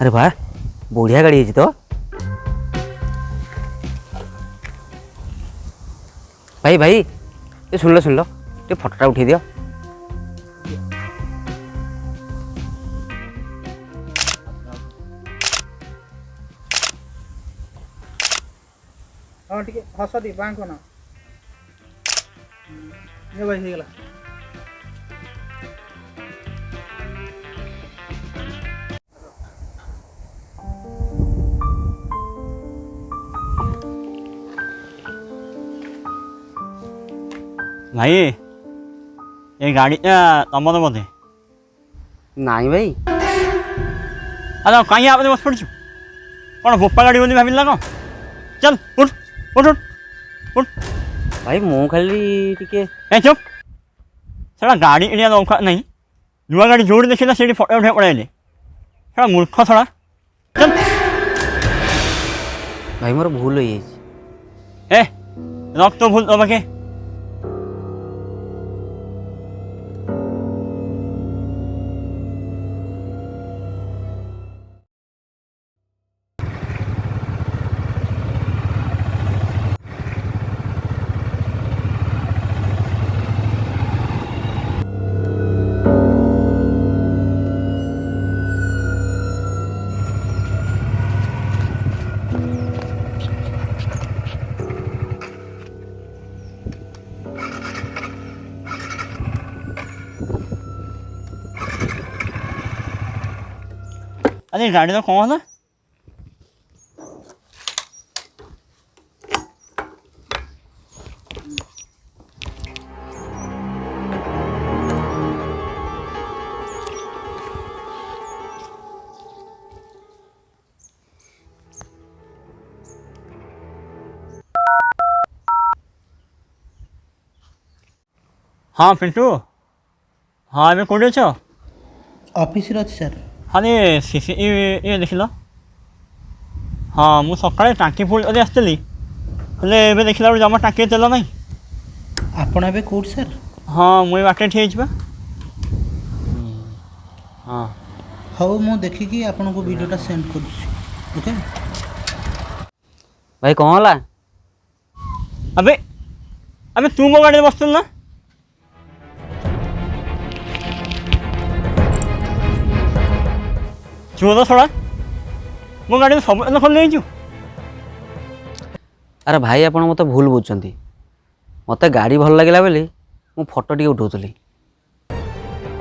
अरे वाह बढ़िया गाड़ी है तो भाई भाई ये सुन लो ये फोटोटा उठे दियो। हाँ ठीक है हस दी बैंक ना ये भाई हो गला भाई ये गाड़ी तमर बोधे नहीं भाई अरे कहीं आपने बस पड़ू कौन बोपा गाड़ी बोली भाविल कौन चल उठ उठ उठ उठ भाई मु खाली टिके ए चुप सारा गाड़ी इंडिया दौका नहीं नुआ गाड़ी जोड़ देखिला से फोटो उठे पड़े सारा मूर्ख थोड़ा चल भाई मोर भूल हो ए रख तो भूल तो बाके अरे गाड़ी तो कौन है हाँ पिंटू हाँ मैं कौन छ ऑफिस रे सर हाँ सीसी ये देख लो हाँ मुझे सकाଳେ टाँकी फुल अरे आसली हेल्ले देखला जमा टाँकी तेल ना आपण एबे कोड सर हाँ मुझे बाटे ठीक है हाँ हाउ मु देखि कि आपण को वीडियोटा सेंड कर ओके भाई कौन होला अबे अबे तू मो गाड़ी बस ना चुना थोड़ा मो गाड़ी सब खोल नहीं अरे भाई आप मत भूल बुझुंट मत गाड़ी भल लगे बोली मु फोटो टी उठाऊली।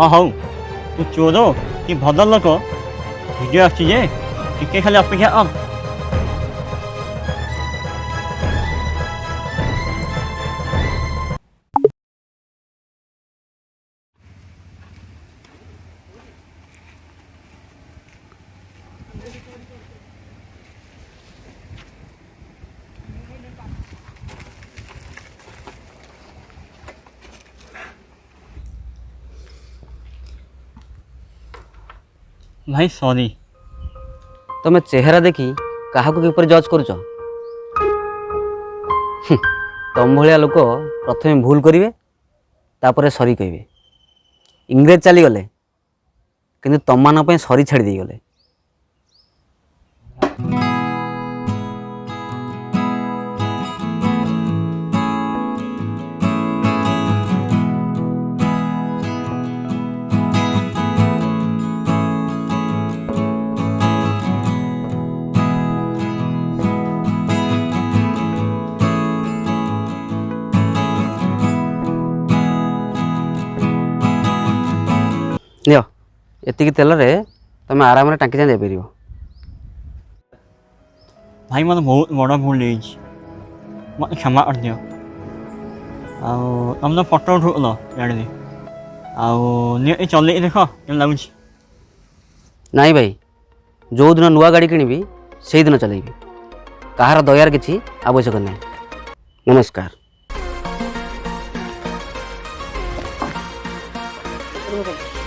हाँ हूँ तू चोर कि भद्र लोक भिडियो आसे टे खाली अपेक्षा कर भाई सॉरी तुम चेहरा देखी क्या किपर जज कर तुम भाया लोक प्रथम भूल करेंगे तापर सरी कहे इंग्रेज चलीगले किंतु तुम मान सरी छाड़ी गले। लियो एतिकी तेल रे तुम आराम टाँकी जाए जापर भाई मतलब बहुत बड़ा भूल मत क्षमा कर दियो तुम तो फोटो उठल गाड़ी आउ चल देख लगुच नहीं भाई जो दिन नुआ गाड़ी किणी से दिन चलेबी कहार दयार किसी आवश्यक नहीं। नमस्कार। चलो